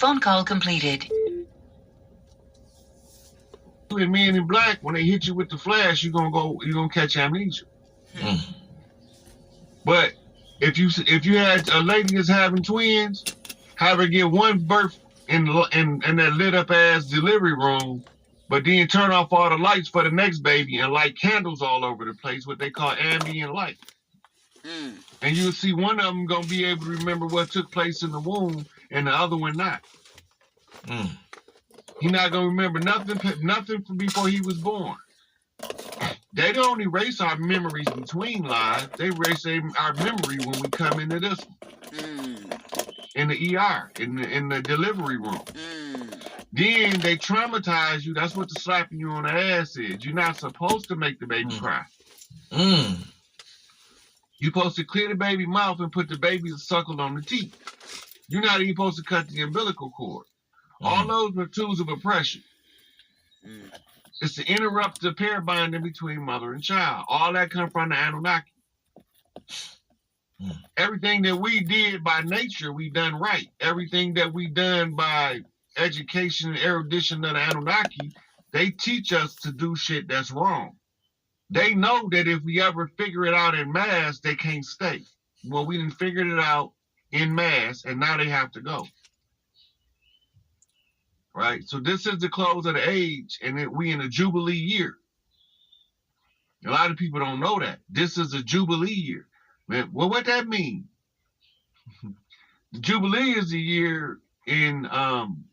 Phone call completed. And Men in Black, when they hit you with the flash, you're gonna catch amnesia. But if you had a lady that's having twins, have her get one birth in that lit up ass delivery room, but then turn off all the lights for the next baby and light candles all over the place, what they call ambient light. And you'll see one of them gonna be able to remember what took place in the womb, and the other one not. He's not gonna remember nothing from before he was born. They don't erase our memories between lives. They erase our memory when we come into this one. In the ER, in the delivery room. Then they traumatize you. That's what the slapping you on the ass is. You're not supposed to make the baby cry. You're supposed to clear the baby mouth and put the baby suckled on the teeth. You're not even supposed to cut the umbilical cord. All those are tools of oppression. It's to interrupt the pair bonding between mother and child. All that comes from the Anunnaki. Everything that we did by nature, we done right. Everything that we done by education and erudition of the Anunnaki, they teach us to do shit that's wrong. They know that if we ever figure it out in mass, they can't stay. Well, we done figured it out in mass, and now they have to go. Right? So this is the close of the age, and we in a Jubilee year. A lot of people don't know that. This is a Jubilee year. Man, well, what that mean? The Jubilee is a year in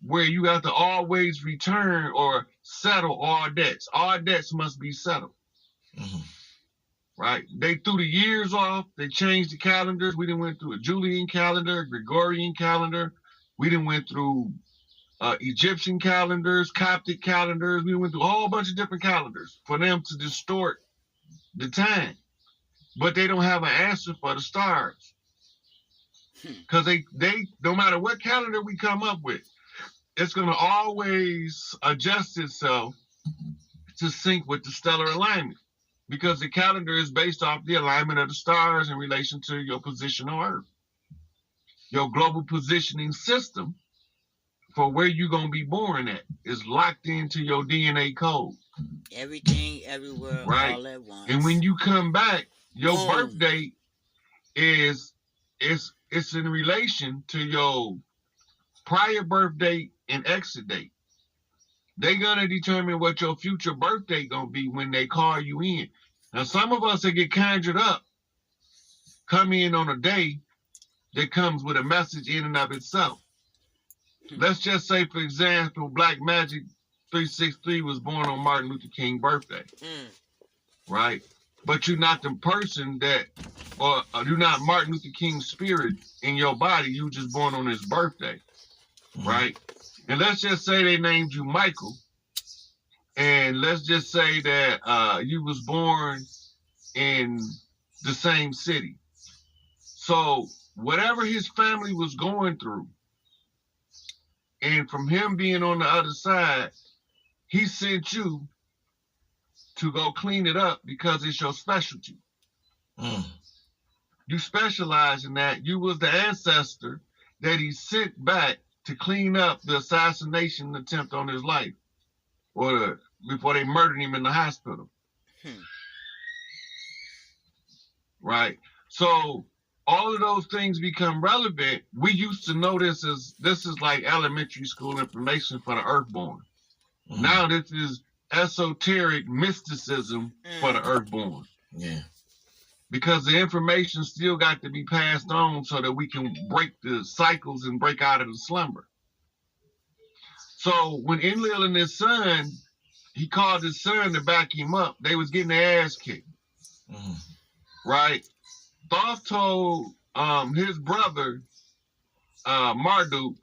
where you have to always return or settle all debts. All debts must be settled. Right? They threw the years off. They changed the calendars. We done went through a Julian calendar, Gregorian calendar. We done went through Egyptian calendars, Coptic calendars. We went through a whole bunch of different calendars for them to distort the time. But they don't have an answer for the stars. Because they no matter what calendar we come up with, it's going to always adjust itself to sync with the stellar alignment. Because the calendar is based off the alignment of the stars in relation to your position on Earth. Your global positioning system for where you're going to be born at is locked into your DNA code. Everything, everywhere, right? All at once. And when you come back, your birth date is in relation to your prior birth date and exit date. They're going to determine what your future birth date going to be when they call you in. Now, some of us that get conjured up come in on a day that comes with a message in and of itself. Let's just say, for example, Black Magic 363 was born on Martin Luther King's birthday, right? But you're not the person or you're not Martin Luther King's spirit in your body. You just born on his birthday, right? And let's just say they named you Michael, and let's just say that you was born in the same city. So whatever his family was going through, and from him being on the other side, he sent you to go clean it up because it's your specialty. You specialize in that. You was the ancestor that he sent back to clean up the assassination attempt on his life, or before they murdered him in the hospital. Right? So all of those things become relevant. We used to know this is like elementary school information for the earthborn. Now this is esoteric mysticism for the earthborn. Yeah. Because the information still got to be passed on so that we can break the cycles and break out of the slumber. So when Enlil and his son, he called his son to back him up. They was getting their ass kicked. Right? Thoth told his brother, Marduk,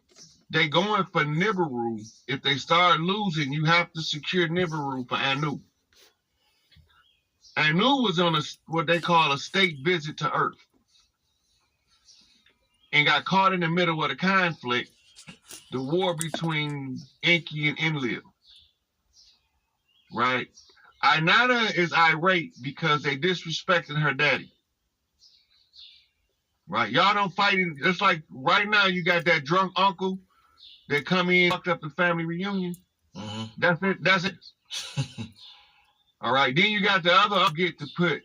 they going for Nibiru. If they start losing, you have to secure Nibiru for Anu. Anu was on what they call a state visit to Earth and got caught in the middle of the conflict, the war between Enki and Enlil. Right? Inanna is irate because they disrespected her daddy. Right? Y'all don't fight. It's like right now you got that drunk uncle that come in, fucked up the family reunion. Mm-hmm. That's it. That's it. All right. Then you got the other get to put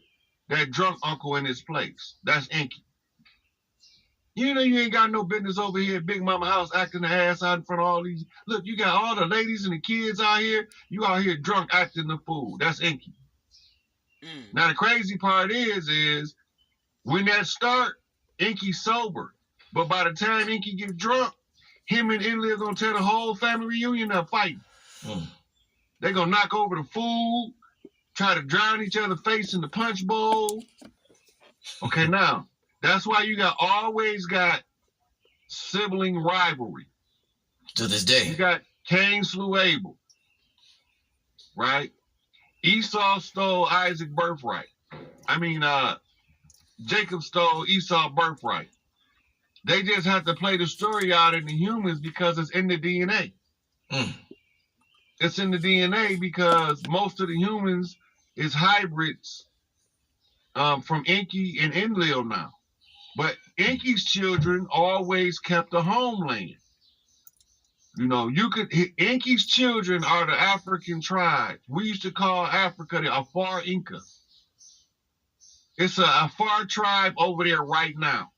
that drunk uncle in his place. That's Inky. You know you ain't got no business over here at Big Mama house acting the ass out in front of all these. Look, you got all the ladies and the kids out here. You out here drunk acting the fool. That's Inky. Now the crazy part is when that start, Inky's sober. But by the time Inky get drunk, him and Inley are gonna tear the whole family reunion up fighting. They're gonna knock over the food, try to drown each other's face in the punch bowl. Okay, now that's why you always got sibling rivalry. To this day. You got Cain slew Abel, right? Esau stole Isaac's birthright. Jacob stole Esau's birthright. They just have to play the story out in the humans because it's in the DNA. It's in the DNA because most of the humans is hybrids from Enki and Enlil now. But Enki's children always kept a homeland. You know, Enki's children are the African tribes. We used to call Africa the Afar Inca. It's a Afar tribe over there right now.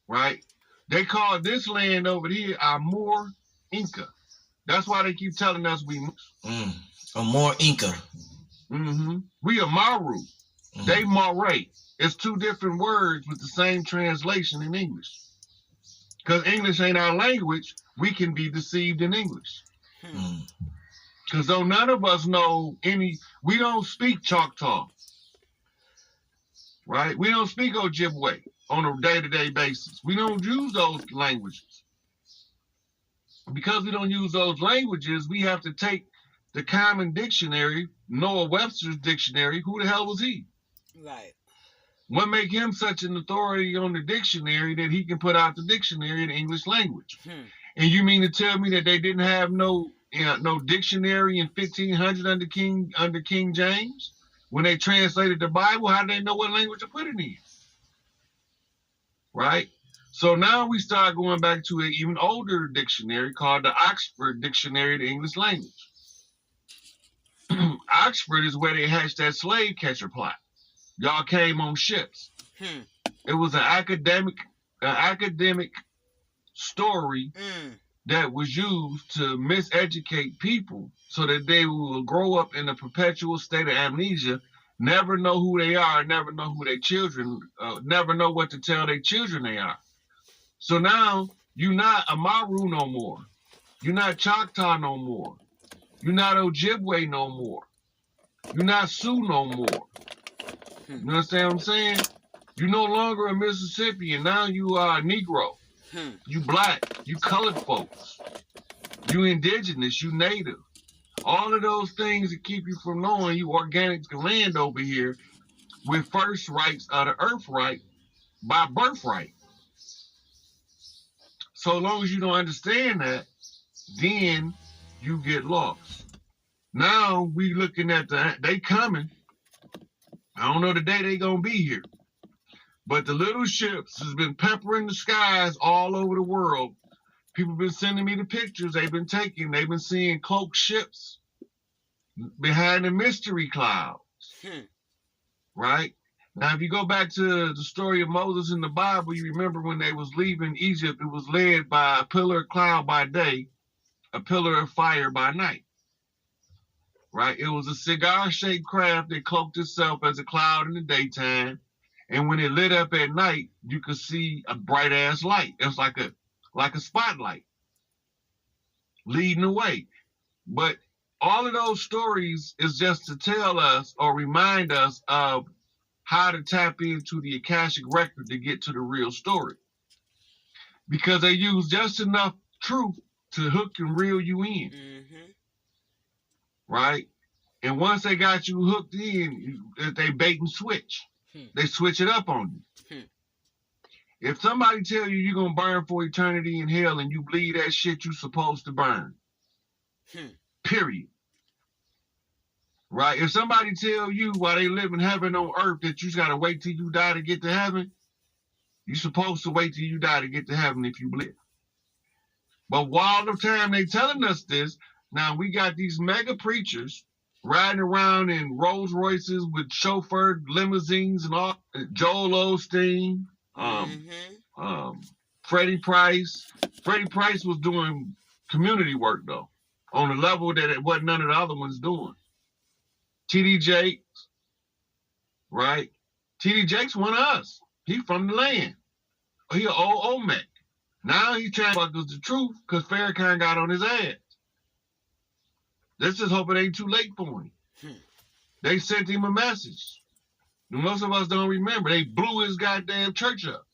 Right? They call this land over here Amur Inca. That's why they keep telling us we Amur Inca. We are Maru. They Marais. It's two different words with the same translation in English. Because English ain't our language, we can be deceived in English. Because though none of us know we don't speak Choctaw. Right? We don't speak Ojibwe on a day-to-day basis. We don't use those languages. Because we don't use those languages, we have to take the common dictionary, Noah Webster's dictionary. Who the hell was he? Right. What make him such an authority on the dictionary that he can put out the dictionary in English language? And you mean to tell me that they didn't have no dictionary in 1500 under King James? When they translated the Bible, how did they know what language to put it in? Right? So now we start going back to an even older dictionary called the Oxford Dictionary of the English Language. Oxford is where they hatched that slave catcher plot. Y'all came on ships. It was an academic story that was used to miseducate people so that they will grow up in a perpetual state of amnesia, never know who they are, never know who their children, never know what to tell their children they are. So now you're not Amaru no more. You're not Choctaw no more. You're not Ojibwe no more. You're not Sioux no more. You understand what I'm saying? You're no longer a Mississippian. Now you are a Negro. You black. You colored folks. You indigenous. You native. All of those things that keep you from knowing you organic land over here with first rights of the earth right by birthright. So long as you don't understand that, then you get lost. Now we looking at they coming. I don't know the day they gonna be here. But the little ships has been peppering the skies all over the world. People been sending me the pictures they've been taking. They've been seeing cloaked ships behind the mystery clouds. Right? Now, if you go back to the story of Moses in the Bible, you remember when they was leaving Egypt, it was led by a pillar of cloud by day, a pillar of fire by night. Right? It was a cigar-shaped craft that cloaked itself as a cloud in the daytime. And when it lit up at night, you could see a bright-ass light. It was like a spotlight leading the way. But all of those stories is just to tell us or remind us of how to tap into the Akashic record to get to the real story. Because they use just enough truth to hook and reel you in. Right? And once they got you hooked in, they bait and switch. They switch it up on you. If somebody tell you you're going to burn for eternity in hell and you bleed that shit you supposed to burn. Period. Right? If somebody tell you while they live in heaven on earth that you got to wait till you die to get to heaven, you're supposed to wait till you die to get to heaven if you live. But while the time they telling us this, now we got these mega preachers riding around in Rolls Royces with chauffeured limousines and all. Joel Osteen, Freddie Price. Freddie Price was doing community work though, on a level that it wasn't none of the other ones doing. T.D. Jakes, right? T.D. Jakes one of us. He from the land. He an old Olmec. Now he trying to fuck us the truth because Farrakhan got on his ass. Let's just hope it ain't too late for him. They sent him a message. Most of us don't remember. They blew his goddamn church up.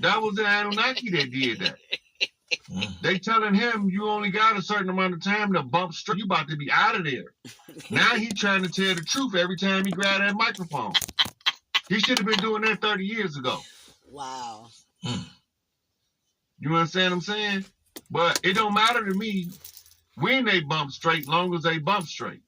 That was the Anunnaki that did that. They telling him you only got a certain amount of time to bump straight. You about to be out of there. Now he trying to tell the truth every time he grab that microphone. He should have been doing that 30 years ago. Wow. You understand what I'm saying? But it don't matter to me when they bump straight, long as they bump straight.